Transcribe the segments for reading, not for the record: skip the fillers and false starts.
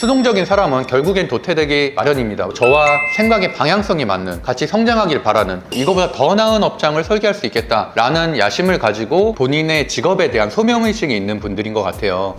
수동적인 사람은 결국엔 도태되기 마련입니다. 저와 생각의 방향성이 맞는, 같이 성장하길 바라는, 이거보다 더 나은 업장을 설계할 수 있겠다라는 야심을 가지고 본인의 직업에 대한 소명의식이 있는 분들인 것 같아요.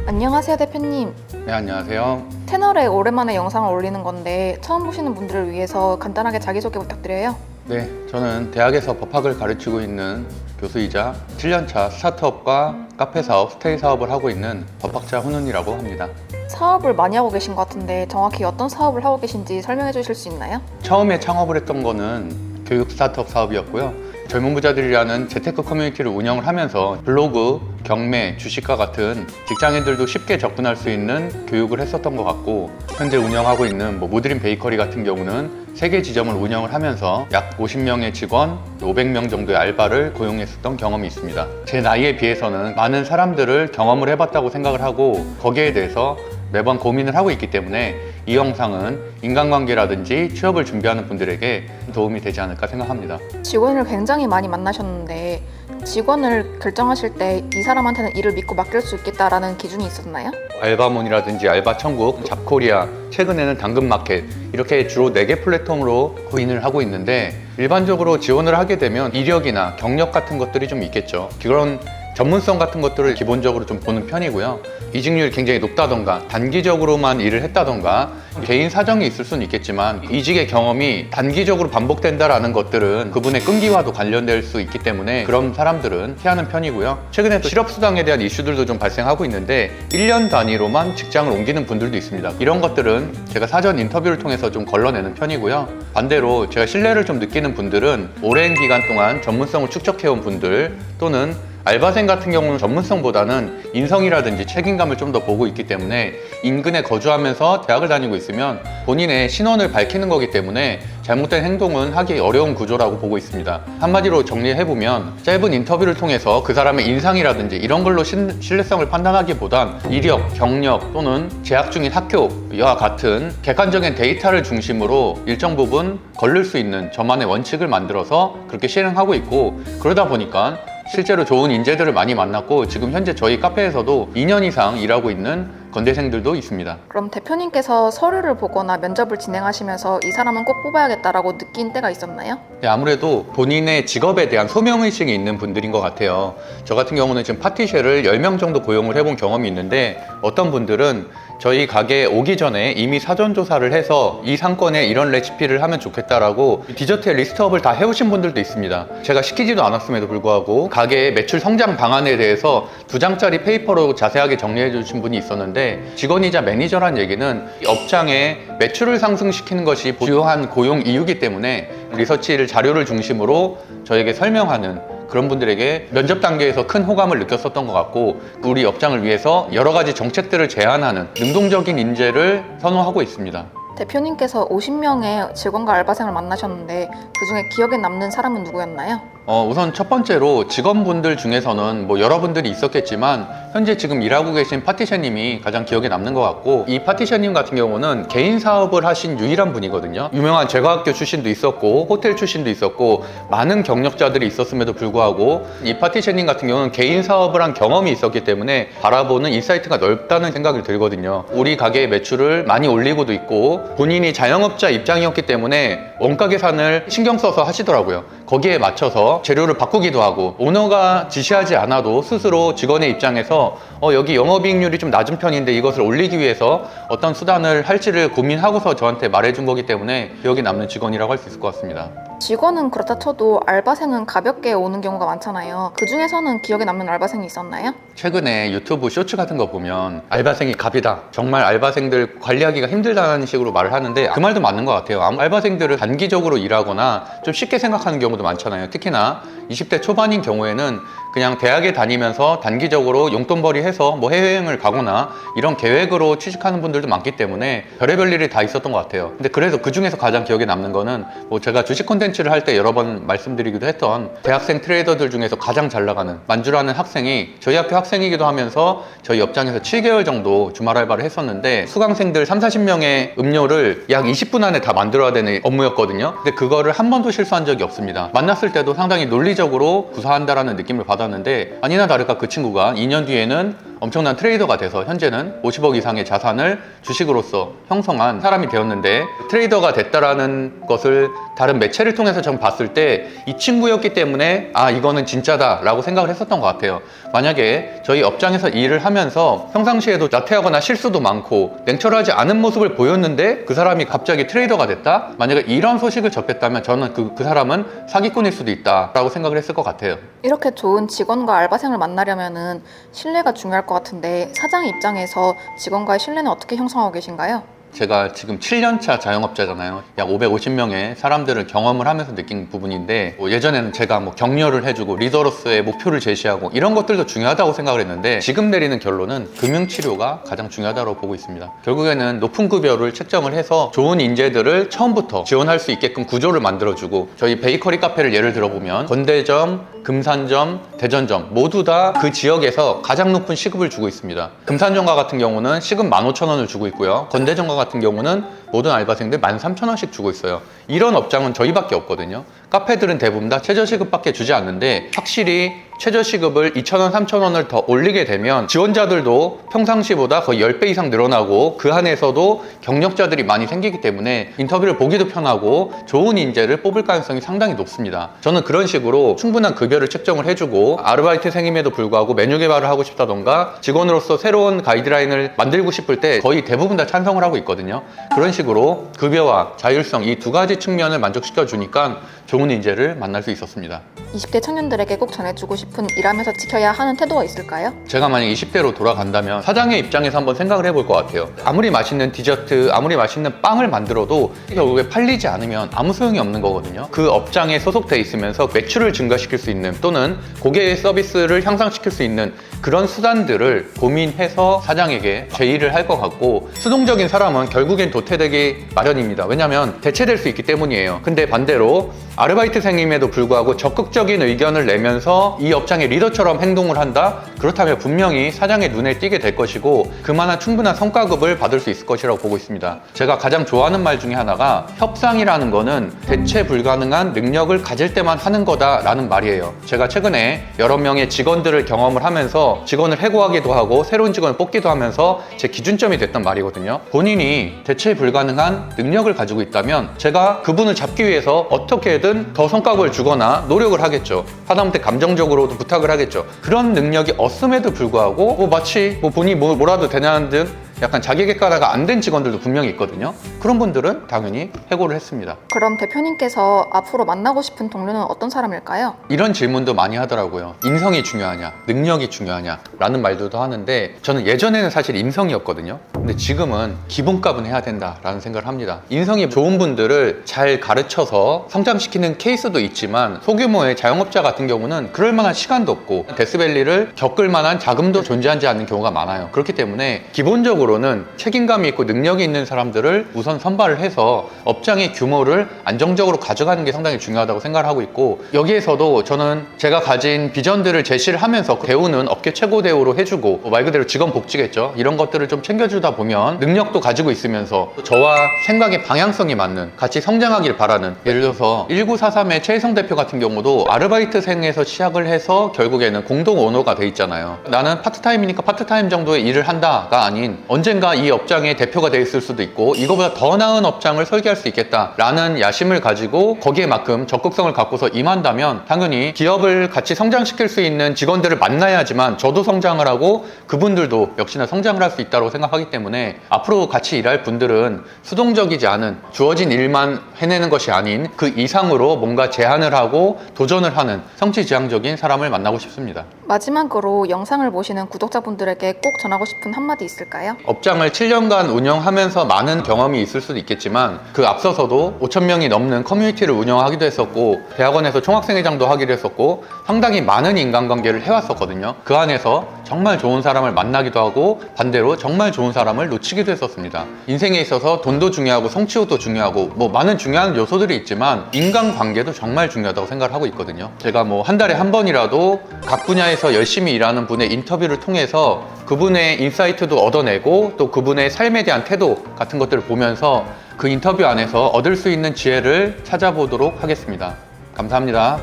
안녕하세요, 대표님. 네, 안녕하세요. 채널에 오랜만에 영상을 올리는 건데 처음 보시는 분들을 위해서 간단하게 자기소개 부탁드려요. 네, 저는 대학에서 법학을 가르치고 있는 교수이자 7년차 스타트업과 카페 사업, 스테이 사업을 하고 있는 법학자 훈훈이라고 합니다. 사업을 많이 하고 계신 것 같은데 정확히 어떤 사업을 하고 계신지 설명해 주실 수 있나요? 처음에 창업을 했던 거는 교육 스타트업 사업이었고요. 젊은 부자들이라는 재테크 커뮤니티를 운영을 하면서 블로그, 경매, 주식과 같은 직장인들도 쉽게 접근할 수 있는 교육을 했었던 것 같고, 현재 운영하고 있는 모드린 베이커리 같은 경우는 3개 지점을 운영을 하면서 약 50명의 직원, 500명 정도의 알바를 고용했었던 경험이 있습니다. 제 나이에 비해서는 많은 사람들을 경험을 해봤다고 생각을 하고 거기에 대해서 매번 고민을 하고 있기 때문에 이 영상은 인간관계라든지 취업을 준비하는 분들에게 도움이 되지 않을까 생각합니다. 직원을 굉장히 많이 만나셨는데 직원을 결정하실 때 이 사람한테는 일을 믿고 맡길 수 있겠다라는 기준이 있었나요? 알바몬이라든지 알바천국, 잡코리아, 최근에는 당근마켓, 이렇게 주로 4개 플랫폼으로 구인을 하고 있는데, 일반적으로 지원을 하게 되면 이력이나 경력 같은 것들이 좀 있겠죠. 그런 전문성 같은 것들을 기본적으로 좀 보는 편이고요. 이직률이 굉장히 높다던가 단기적으로만 일을 했다던가 개인 사정이 있을 수는 있겠지만 이직의 경험이 단기적으로 반복된다라는 것들은 그분의 끈기와도 관련될 수 있기 때문에 그런 사람들은 피하는 편이고요. 최근에 또 실업수당에 대한 이슈들도 좀 발생하고 있는데 1년 단위로만 직장을 옮기는 분들도 있습니다. 이런 것들은 제가 사전 인터뷰를 통해서 좀 걸러내는 편이고요. 반대로 제가 신뢰를 좀 느끼는 분들은 오랜 기간 동안 전문성을 축적해온 분들, 또는 알바생 같은 경우는 전문성보다는 인성이라든지 책임감을 좀 더 보고 있기 때문에 인근에 거주하면서 대학을 다니고 있으면 본인의 신원을 밝히는 거기 때문에 잘못된 행동은 하기 어려운 구조라고 보고 있습니다. 한마디로 정리해보면 짧은 인터뷰를 통해서 그 사람의 인상이라든지 이런 걸로 신뢰성을 판단하기보단 이력, 경력 또는 재학 중인 학교와 같은 객관적인 데이터를 중심으로 일정 부분 걸릴 수 있는 저만의 원칙을 만들어서 그렇게 실행하고 있고, 그러다 보니까 실제로 좋은 인재들을 많이 만났고 지금 현재 저희 카페에서도 2년 이상 일하고 있는 건대생들도 있습니다. 그럼 대표님께서 서류를 보거나 면접을 진행하시면서 이 사람은 꼭 뽑아야겠다라고 느낀 때가 있었나요? 네, 아무래도 본인의 직업에 대한 소명의식이 있는 분들인 것 같아요. 저 같은 경우는 지금 파티셰를 10명 정도 고용을 해본 경험이 있는데, 어떤 분들은 저희 가게에 오기 전에 이미 사전조사를 해서 이 상권에 이런 레시피를 하면 좋겠다라고 디저트의 리스트업을 다 해오신 분들도 있습니다. 제가 시키지도 않았음에도 불구하고 가게의 매출 성장 방안에 대해서 2장짜리 페이퍼로 자세하게 정리해 주신 분이 있었는데, 직원이자 매니저란 얘기는 업장의 매출을 상승시키는 것이 주요한 고용 이유이기 때문에 리서치를 자료를 중심으로 저에게 설명하는 그런 분들에게 면접 단계에서 큰 호감을 느꼈었던 것 같고, 우리 업장을 위해서 여러 가지 정책들을 제안하는 능동적인 인재를 선호하고 있습니다. 대표님께서 50명의 직원과 알바생을 만나셨는데 그중에 기억에 남는 사람은 누구였나요? 우선 첫 번째로 직원분들 중에서는 여러분들이 있었겠지만 현재 지금 일하고 계신 파티셔님이 가장 기억에 남는 것 같고, 이 파티셔님 같은 경우는 개인 사업을 하신 유일한 분이거든요. 유명한 제과학교 출신도 있었고 호텔 출신도 있었고 많은 경력자들이 있었음에도 불구하고 이 파티셔님 같은 경우는 개인 사업을 한 경험이 있었기 때문에 바라보는 인사이트가 넓다는 생각이 들거든요. 우리 가게의 매출을 많이 올리고도 있고 본인이 자영업자 입장이었기 때문에 원가 계산을 신경 써서 하시더라고요. 거기에 맞춰서 재료를 바꾸기도 하고, 오너가 지시하지 않아도 스스로 직원의 입장에서 여기 영업이익률이 좀 낮은 편인데 이것을 올리기 위해서 어떤 수단을 할지를 고민하고서 저한테 말해준 거기 때문에 기억에 남는 직원이라고 할 수 있을 것 같습니다. 직원은 그렇다 쳐도 알바생은 가볍게 오는 경우가 많잖아요. 그 중에서는 기억에 남는 알바생이 있었나요? 최근에 유튜브 쇼츠 같은 거 보면 알바생이 갑이다, 정말 알바생들 관리하기가 힘들다는 식으로 말을 하는데 그 말도 맞는 것 같아요. 알바생들은 단기적으로 일하거나 좀 쉽게 생각하는 경우도 많잖아요. 특히나 20대 초반인 경우에는 그냥 대학에 다니면서 단기적으로 용돈벌이 해서 해외여행을 가거나 이런 계획으로 취직하는 분들도 많기 때문에 별의별 일이 다 있었던 것 같아요. 근데 그래서 그 중에서 가장 기억에 남는 거는 제가 주식 콘텐츠를 할 때 여러 번 말씀드리기도 했던 대학생 트레이더들 중에서 가장 잘 나가는 만주라는 학생이 저희 학교 학생이기도 하면서 저희 업장에서 7개월 정도 주말 알바를 했었는데, 수강생들 30-40명의 음료를 약 20분 안에 다 만들어야 되는 업무였거든요. 근데 그거를 한 번도 실수한 적이 없습니다. 만났을 때도 상당히 논리적으로 구사한다라는 느낌을 받았는데, 아니나 다를까 그 친구가 2년 뒤에는 엄청난 트레이더가 돼서 현재는 50억 이상의 자산을 주식으로서 형성한 사람이 되었는데, 트레이더가 됐다라는 것을 다른 매체를 통해서 전 봤을 때 이 친구였기 때문에 아, 이거는 진짜다 라고 생각을 했었던 것 같아요. 만약에 저희 업장에서 일을 하면서 평상시에도 나태하거나 실수도 많고 냉철하지 않은 모습을 보였는데 그 사람이 갑자기 트레이더가 됐다? 만약에 이런 소식을 접했다면 저는 그 사람은 사기꾼일 수도 있다 라고 생각을 했을 것 같아요. 이렇게 좋은 직원과 알바생을 만나려면은 신뢰가 중요할 것 같은데 사장 입장에서 직원과의 신뢰는 어떻게 형성하고 계신가요? 제가 지금 7년차 자영업자잖아요. 약 550명의 사람들을 경험을 하면서 느낀 부분인데, 예전에는 제가 격려를 해주고 리더로서의 목표를 제시하고 이런 것들도 중요하다고 생각을 했는데, 지금 내리는 결론은 금융치료가 가장 중요하다고 보고 있습니다. 결국에는 높은 급여를 책정을 해서 좋은 인재들을 처음부터 지원할 수 있게끔 구조를 만들어주고, 저희 베이커리 카페를 예를 들어보면 건대점, 금산점, 대전점 모두 다 그 지역에서 가장 높은 시급을 주고 있습니다. 금산점과 같은 경우는 시급 15,000원을 주고 있고요. 건대점과 같은 경우는 모든 알바생들 13,000원씩 주고 있어요. 이런 업장은 저희밖에 없거든요. 카페들은 대부분 다 최저시급밖에 주지 않는데, 확실히 최저시급을 2,000원, 3,000원을 더 올리게 되면 지원자들도 평상시보다 거의 10배 이상 늘어나고 그 안에서도 경력자들이 많이 생기기 때문에 인터뷰를 보기도 편하고 좋은 인재를 뽑을 가능성이 상당히 높습니다. 저는 그런 식으로 충분한 급여를 책정을 해주고, 아르바이트생임에도 불구하고 메뉴 개발을 하고 싶다던가 직원으로서 새로운 가이드라인을 만들고 싶을 때 거의 대부분 다 찬성을 하고 있거든요. 그런 식으로 급여와 자율성 이 두 가지 측면을 만족시켜 주니까 좋은 인재를 만날 수 있었습니다. 20대 청년들에게 꼭 전해주고 싶은 일하면서 지켜야 하는 태도가 있을까요? 제가 만약 20대로 돌아간다면 사장의 입장에서 한번 생각을 해볼 것 같아요. 아무리 맛있는 디저트, 아무리 맛있는 빵을 만들어도 결국에 팔리지 않으면 아무 소용이 없는 거거든요. 그 업장에 소속돼 있으면서 매출을 증가시킬 수 있는, 또는 고객의 서비스를 향상시킬 수 있는 그런 수단들을 고민해서 사장에게 제의를 할 것 같고, 수동적인 사람은 결국엔 도태되기 마련입니다. 왜냐하면 대체될 수 있기 때문이에요. 근데 반대로 아르바이트생임에도 불구하고 적극적인 의견을 내면서 이 업장의 리더처럼 행동을 한다? 그렇다면 분명히 사장의 눈에 띄게 될 것이고 그만한 충분한 성과급을 받을 수 있을 것이라고 보고 있습니다. 제가 가장 좋아하는 말 중에 하나가, 협상이라는 거는 대체 불가능한 능력을 가질 때만 하는 거다라는 말이에요. 제가 최근에 여러 명의 직원들을 경험을 하면서 직원을 해고하기도 하고 새로운 직원을 뽑기도 하면서 제 기준점이 됐던 말이거든요. 본인이 대체 불가능한 능력을 가지고 있다면 제가 그분을 잡기 위해서 어떻게든 더 성과급을 주거나 노력을 하겠죠. 하다못해 감정적으로도 부탁을 하겠죠. 그런 능력이 없음에도 불구하고 마치 본인이 뭐라도 되냐는 듯 약간 자기 객관화가 안 된 직원들도 분명히 있거든요. 그런 분들은 당연히 해고를 했습니다. 그럼 대표님께서 앞으로 만나고 싶은 동료는 어떤 사람일까요? 이런 질문도 많이 하더라고요. 인성이 중요하냐, 능력이 중요하냐 라는 말들도 하는데, 저는 예전에는 사실 인성이었거든요. 근데 지금은 기본값은 해야 된다라는 생각을 합니다. 인성이 좋은 분들을 잘 가르쳐서 성장시키는 케이스도 있지만, 소규모의 자영업자 같은 경우는 그럴 만한 시간도 없고 데스밸리를 겪을 만한 자금도 존재하지 않는 경우가 많아요. 그렇기 때문에 기본적으로는 책임감이 있고 능력이 있는 사람들을 우선 선발을 해서 업장의 규모를 안정적으로 가져가는 게 상당히 중요하다고 생각을 하고 있고, 여기에서도 저는 제가 가진 비전들을 제시를 하면서 대우는 업계 최고 대우로 해주고, 말 그대로 직원 복지겠죠. 이런 것들을 좀 챙겨주다 보면 능력도 가지고 있으면서 저와 생각의 방향성이 맞는, 같이 성장하길 바라는, 예를 들어서 1943의 최혜성 대표 같은 경우도 아르바이트생에서 시작을 해서 결국에는 공동 오너가 돼 있잖아요. 나는 파트타임이니까 파트타임 정도의 일을 한다가 아닌, 언젠가 이 업장의 대표가 돼 있을 수도 있고 이거보다 더 나은 업장을 설계할 수 있겠다라는 야심을 가지고 거기에만큼 적극성을 갖고서 임한다면 당연히 기업을 같이 성장시킬 수 있는 직원들을 만나야지만 저도 성장을 하고 그분들도 역시나 성장을 할 수 있다고 생각하기 때문에, 앞으로 같이 일할 분들은 수동적이지 않은, 주어진 일만 해내는 것이 아닌 그 이상으로 뭔가 제안을 하고 도전을 하는 성취지향적인 사람을 만나고 싶습니다. 마지막으로 영상을 보시는 구독자분들에게 꼭 전하고 싶은 한마디 있을까요? 업장을 7년간 운영하면서 많은 경험이 있을 수도 있겠지만, 그 앞서서도 5,000명이 넘는 커뮤니티를 운영하기도 했었고, 대학원에서 총학생회장도 하기도 했었고, 상당히 많은 인간관계를 해왔었거든요. 그 안에서 정말 좋은 사람을 만나기도 하고 반대로 정말 좋은 사람을 놓치기도 했었습니다. 인생에 있어서 돈도 중요하고 성취욕도 중요하고 많은 중요한 요소들이 있지만 인간관계도 정말 중요하다고 생각을 하고 있거든요. 제가 한 달에 한 번이라도 각 분야에서 열심히 일하는 분의 인터뷰를 통해서 그분의 인사이트도 얻어내고, 또 그분의 삶에 대한 태도 같은 것들을 보면서 그 인터뷰 안에서 얻을 수 있는 지혜를 찾아보도록 하겠습니다. 감사합니다.